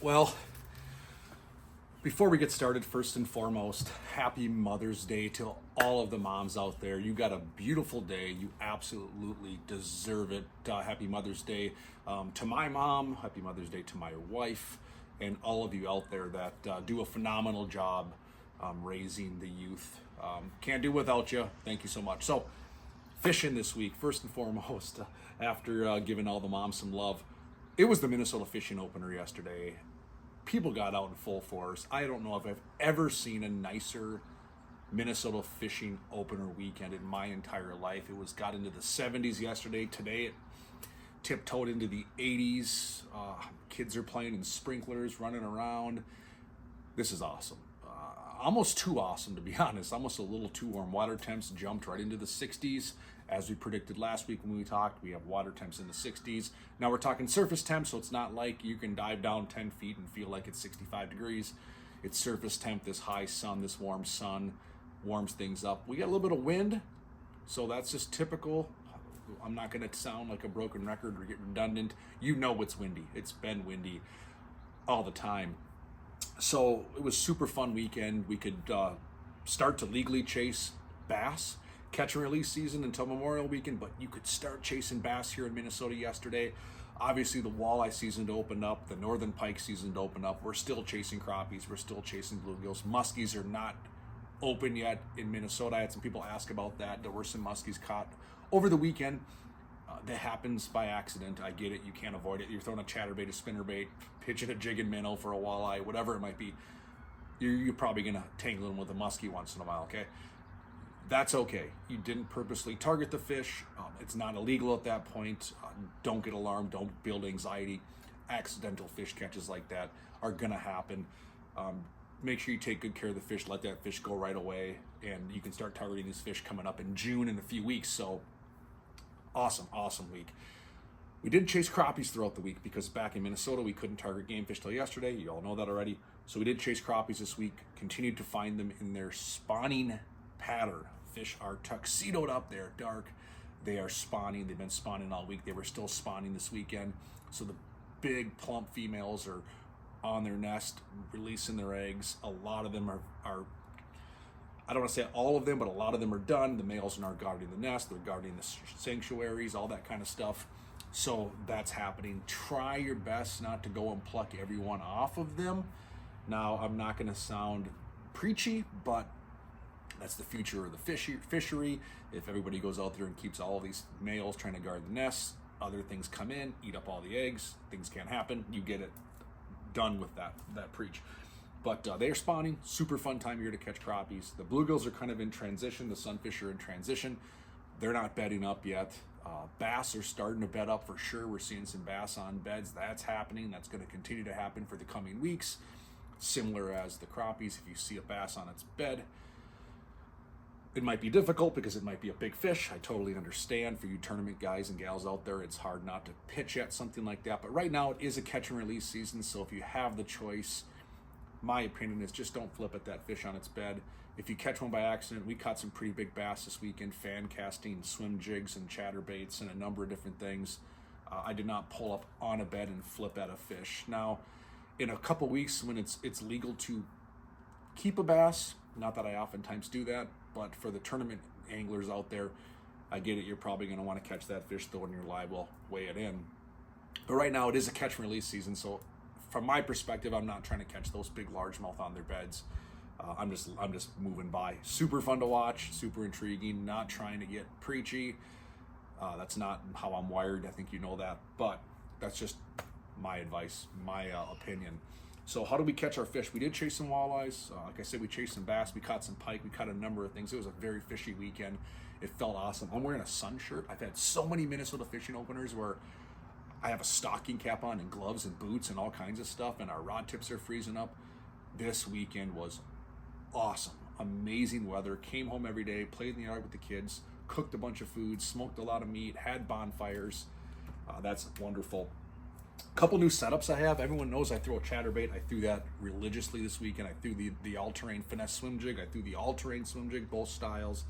Well, before we get started, first and foremost, happy Mother's Day to all of the moms out there. You got a beautiful day. You absolutely deserve it. Happy Mother's Day to my mom. Happy Mother's Day to my wife and all of you out there that do a phenomenal job raising the youth. Can't do without you. Thank you so much. So, fishing this week, first and foremost, after giving all the moms some love. It was the Minnesota Fishing Opener yesterday. People got out in full force. I don't know if I've ever seen a nicer Minnesota Fishing Opener weekend in my entire life. It got into the 70s yesterday. Today it tiptoed into the 80s. Kids are playing in sprinklers, running around. This is awesome. Almost too awesome, to be honest. Almost a little too warm. Water temps jumped right into the 60s. As we predicted last week when we talked, we have water temps in the 60s. Now we're talking surface temps, so it's not like you can dive down 10 feet and feel like it's 65 degrees. It's surface temp, this high sun, this warm sun warms things up. We got a little bit of wind, so that's just typical. I'm not going to sound like a broken record or get redundant. You know it's windy. It's been windy all the time. So it was super fun weekend. We could start to legally chase bass. Catch and release season until Memorial Weekend, but you could start chasing bass here in Minnesota yesterday. Obviously, the walleye season opened up, the northern pike season opened up. We're still chasing crappies, we're still chasing bluegills. Muskies are not open yet in Minnesota. I had some people ask about that. There were some muskies caught over the weekend. That happens by accident. I get it. You can't avoid it. You're throwing a chatterbait, a spinnerbait, pitching a jig and minnow for a walleye, whatever it might be. You're probably going to tangle in with a muskie once in a while, okay? That's okay. You didn't purposely target the fish. It's not illegal at that point. Don't get alarmed. Don't build anxiety. Accidental fish catches like that are going to happen. Make sure you take good care of the fish. Let that fish go right away. And you can start targeting these fish coming up in June in a few weeks. So awesome week. We did chase crappies throughout the week because back in Minnesota, we couldn't target game fish till yesterday. You all know that already. So we did chase crappies this week. Continued to find them in their spawning pattern. Fish are tuxedoed up, they're dark, they are spawning. They've been spawning all week. They were still spawning this weekend. So the big plump females are on their nest, releasing their eggs. A lot of them are I don't want to say all of them, but a lot of them are done. The males are now guarding the nest, they're guarding the sanctuaries, all that kind of stuff. So that's happening. Try your best not to go and pluck everyone off of them. Now, I'm not going to sound preachy, but that's the future of the fishery. If everybody goes out there and keeps all of these males trying to guard the nests, other things come in, eat up all the eggs, things can't happen. You get it done with that preach. But they're spawning. Super fun time of year to catch crappies. The bluegills are kind of in transition. The sunfish are in transition. They're not bedding up yet. Bass are starting to bed up for sure. We're seeing some bass on beds. That's happening. That's going to continue to happen for the coming weeks. Similar as the crappies, if you see a bass on its bed, it might be difficult because it might be a big fish. I totally understand. For you tournament guys and gals out there, it's hard not to pitch at something like that. But right now it is a catch and release season. So if you have the choice, my opinion is just don't flip at that fish on its bed. If you catch one by accident, we caught some pretty big bass this weekend, fan casting, swim jigs and chatterbaits and a number of different things. I did not pull up on a bed and flip at a fish. Now, in a couple weeks when it's legal to keep a bass, not that I oftentimes do that, but for the tournament anglers out there, I get it. You're probably going to want to catch that fish, throw it in your live well, weigh it in. But right now it is a catch and release season. So from my perspective, I'm not trying to catch those big largemouth on their beds. I'm just moving by. Super fun to watch, super intriguing, not trying to get preachy. That's not how I'm wired. I think you know that, but that's just my advice, my opinion. So how do we catch our fish? We did chase some walleyes. Like I said, we chased some bass. We caught some pike. We caught a number of things. It was a very fishy weekend. It felt awesome. I'm wearing a sun shirt. I've had so many Minnesota fishing openers where I have a stocking cap on and gloves and boots and all kinds of stuff, and our rod tips are freezing up. This weekend was awesome. Amazing weather. Came home every day, played in the yard with the kids, cooked a bunch of food, smoked a lot of meat, had bonfires. That's wonderful. Couple new setups I have. Everyone knows I throw a chatterbait. I threw that religiously this weekend. I threw the all-terrain finesse swim jig. I threw the all-terrain swim jig, both styles.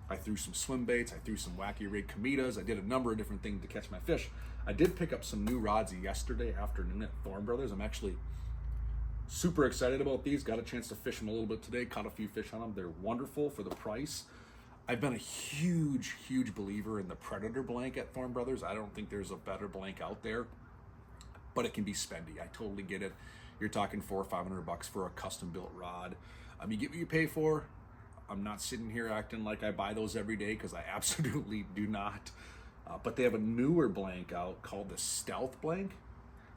I threw some swim baits. I threw some wacky rig comitas. I did a number of different things to catch my fish. I did pick up some new rods yesterday afternoon at Thorne Brothers. I'm actually Super excited about these. Got a chance to fish them a little bit today. Caught a few fish on them. They're wonderful for the price. I've been a huge believer in the Predator blank at Thorne Brothers. I don't think there's a better blank out there, but it can be spendy. I totally get it. You're talking $400 or $500 for a custom built rod. You get what you pay for. I'm not sitting here acting like I buy those every day, because I absolutely do not. But they have a newer blank out called the Stealth blank.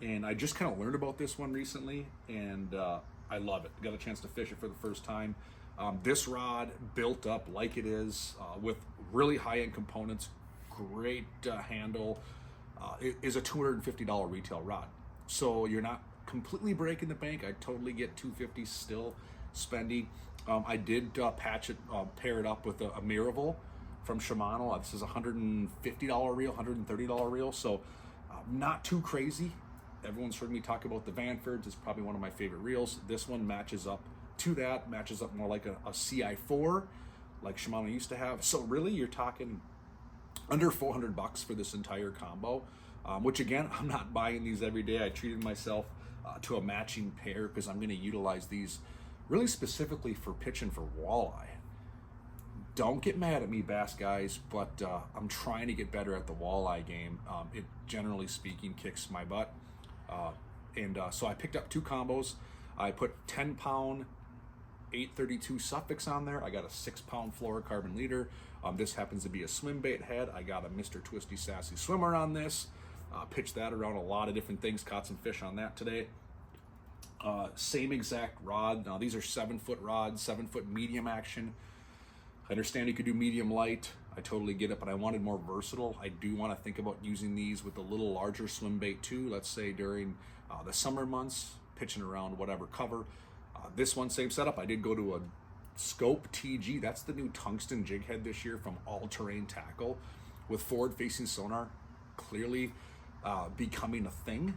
And I just kind of learned about this one recently, and I love it. Got a chance to fish it for the first time. This rod built up like it is, with really high-end components, great handle. It is a $250 retail rod. So you're not completely breaking the bank. I totally get $250 still spendy. I did pair it up with a Miraval from Shimano. This is a $150 reel, $130 reel, so not too crazy. Everyone's heard me talk about the Vanfords. It's probably one of my favorite reels. This one matches up to that, matches up more like a CI4, like Shimano used to have. So really, you're talking under $400 for this entire combo, which again, I'm not buying these every day. I treated myself to a matching pair, because I'm going to utilize these really specifically for pitching for walleye. Don't get mad at me, bass guys, but I'm trying to get better at the walleye game. It, generally speaking, kicks my butt. So I picked up 2 combos. I put 10-pound 832 Suffix on there. I got a 6-pound fluorocarbon leader. This happens to be a swim bait head. I got a Mr. Twisty Sassy Swimmer on this. Pitched that around a lot of different things. Caught some fish on that today. Same exact rod. Now these are 7-foot rods, 7-foot medium action. I understand you could do medium light. I totally get it, but I wanted more versatile. I do want to think about using these with a little larger swim bait too. Let's say during the summer months, pitching around whatever cover. This one, same setup. I did go to a Scope TG. That's the new tungsten jig head this year from All Terrain Tackle, with forward-facing sonar, clearly becoming a thing.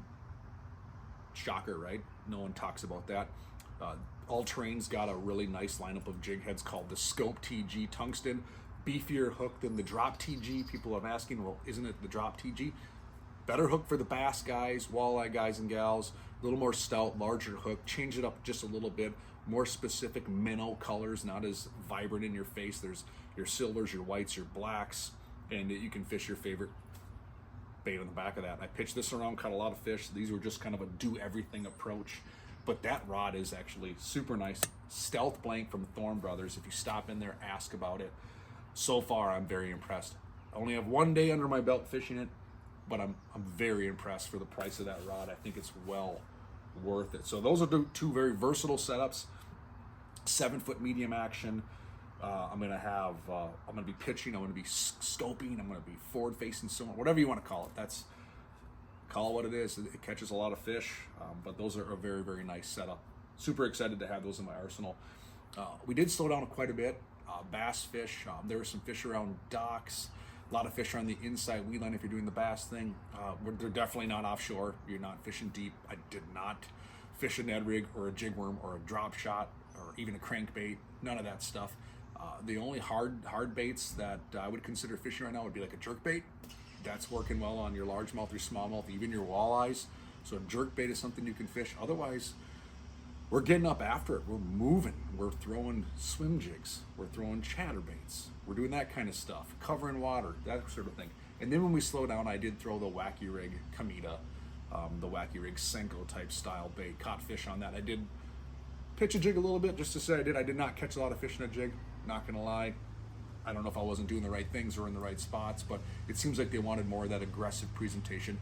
Shocker, right? No one talks about that. All Terrain's got a really nice lineup of jig heads called the Scope TG Tungsten. Beefier hook than the Drop TG. People have asking, well, isn't it the Drop TG? Better hook for the bass guys, walleye guys and gals. A little more stout, larger hook. Change it up just a little bit. More specific minnow colors, not as vibrant in your face. There's your silvers, your whites, your blacks, and you can fish your favorite bait on the back of that. I pitched this around, caught a lot of fish. These were just kind of a do everything approach. But that rod is actually super nice. Stealth blank from Thorne Brothers. If you stop in there, ask about it. So far, I'm very impressed. I only have 1 day under my belt fishing it, but I'm very impressed for the price of that rod. I think it's well worth it. So those are the 2 very versatile setups. 7-foot medium action. I'm gonna be pitching. I'm gonna be scoping. I'm gonna be forward facing sonar, whatever you want to call it. Call it what it is. It catches a lot of fish, but those are a very nice setup. Super excited to have those in my arsenal. We did slow down quite a bit. Bass fish. There were some fish around docks. A lot of fish on the inside weed line if you're doing the bass thing. They're definitely not offshore. You're not fishing deep. I did not fish a Ned rig or a jig worm or a drop shot or even a crankbait. None of that stuff. The only hard baits that I would consider fishing right now would be like a jerk bait. That's working well on your largemouth, your smallmouth, even your walleyes. So a jerk bait is something you can fish. Otherwise, we're getting up after it. We're moving. We're throwing swim jigs. We're throwing chatterbaits. We're doing that kind of stuff. Covering water, that sort of thing. And then when we slow down, I did throw the Wacky Rig Kamita, the Wacky Rig Senko type style bait. Caught fish on that. I did pitch a jig a little bit just to say I did. I did not catch a lot of fish in a jig. Not gonna lie. I don't know if I wasn't doing the right things or in the right spots, but it seems like they wanted more of that aggressive presentation.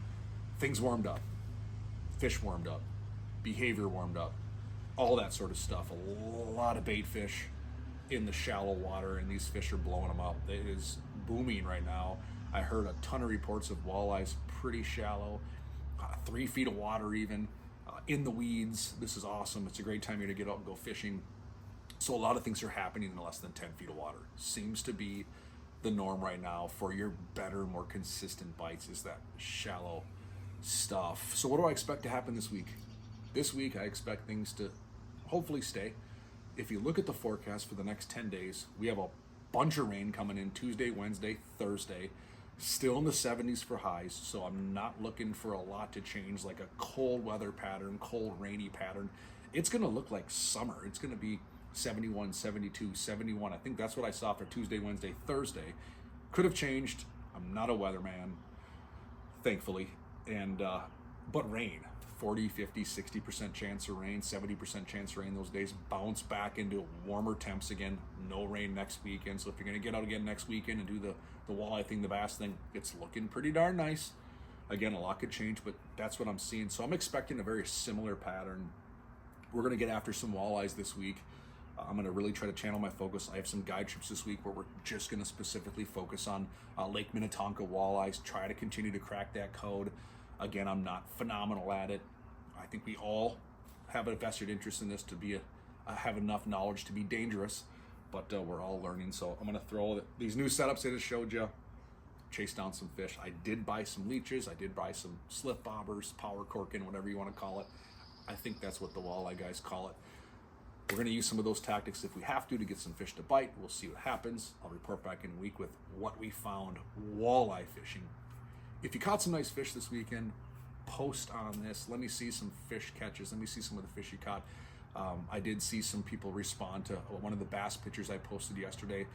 Things warmed up. Fish warmed up. Behavior warmed up. All that sort of stuff. A lot of bait fish in the shallow water, and these fish are blowing them up. It is booming right now. I heard a ton of reports of walleyes pretty shallow, 3 feet of water even, in the weeds. This is awesome. It's a great time here to get out and go fishing. So a lot of things are happening in less than 10 feet of water. Seems to be the norm right now for your better, more consistent bites, is that shallow stuff. So what do I expect to happen this week? This week, I expect things to hopefully stay. If you look at the forecast for the next 10 days, we have a bunch of rain coming in Tuesday, Wednesday, Thursday, still in the 70s for highs. So I'm not looking for a lot to change, like a cold weather pattern, cold rainy pattern. it's going to look like summer. It's going to be 71, 72, 71. I think that's what I saw for Tuesday, Wednesday, Thursday. Could have changed. I'm not a weatherman, thankfully. And but rain, 40, 50, 60% chance of rain, 70% chance of rain those days. Bounce back into warmer temps again. No rain next weekend. So if you're going to get out again next weekend and do the walleye thing, the bass thing, it's looking pretty darn nice. Again, a lot could change, but that's what I'm seeing. So I'm expecting a very similar pattern. We're going to get after some walleyes this week. I'm going to really try to channel my focus. I have some guide trips this week where we're just going to specifically focus on Lake Minnetonka walleyes, try to continue to crack that code. Again, I'm not phenomenal at it. I think we all have a vested interest in this to be have enough knowledge to be dangerous, but we're all learning. So I'm going to throw these new setups I just showed you, chase down some fish. I did buy some leeches. I did buy some slip bobbers, power corking, whatever you want to call it. I think that's what the walleye guys call it. We're going to use some of those tactics if we have to get some fish to bite. We'll see what happens. I'll report back in a week with what we found walleye fishing. If you caught some nice fish this weekend, post on this. Let me see some fish catches. Let me see some of the fish you caught. I did see some people respond to one of the bass pictures I posted yesterday.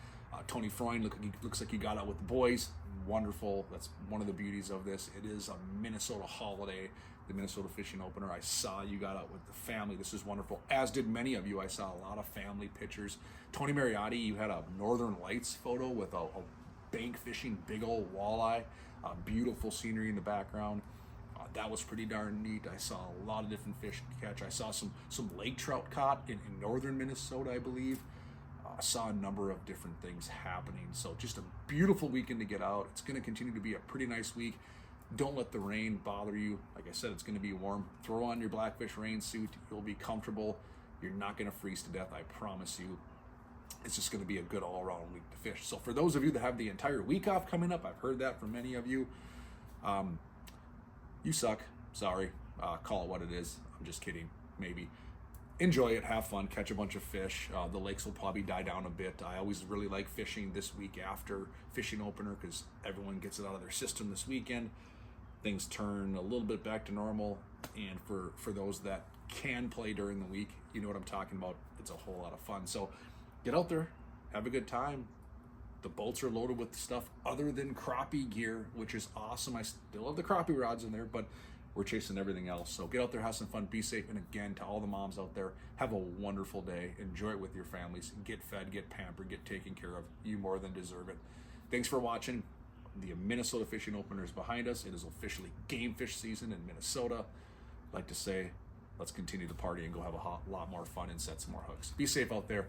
Tony Freund looks like he got out with the boys. Wonderful. That's one of the beauties of this. It is a Minnesota holiday, the Minnesota Fishing Opener. I saw you got out with the family. This is wonderful, as did many of you. I saw a lot of family pictures. Tony Mariotti, you had a Northern Lights photo with a bank fishing big old walleye. Beautiful scenery in the background. That was pretty darn neat. I saw a lot of different fish catch. I saw some lake trout caught in northern Minnesota, I believe. I saw a number of different things happening. So just a beautiful weekend to get out. It's going to continue to be a pretty nice week. Don't let the rain bother you. Like I said, it's going to be warm. Throw on your Blackfish rain suit. You'll be comfortable. You're not going to freeze to death, I promise you. It's just going to be a good all-around week to fish. So for those of you that have the entire week off coming up, I've heard that from many of you. You suck. Sorry. Call it what it is. I'm just kidding. Maybe. Enjoy it. Have fun. Catch a bunch of fish. The lakes will probably die down a bit. I always really like fishing this week after fishing opener because everyone gets it out of their system this weekend. Things turn a little bit back to normal. And for those that can play during the week, you know what I'm talking about. It's a whole lot of fun. So get out there. Have a good time. The boats are loaded with stuff other than crappie gear, which is awesome. I still have the crappie rods in there, but we're chasing everything else. So get out there, have some fun, be safe. And again, to all the moms out there, have a wonderful day. Enjoy it with your families. Get fed, get pampered, get taken care of. You more than deserve it. Thanks for watching. The Minnesota Fishing Opener is behind us. It is officially game fish season in Minnesota. I'd like to say, let's continue the party and go have a lot more fun and set some more hooks. Be safe out there.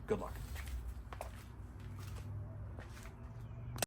Good luck.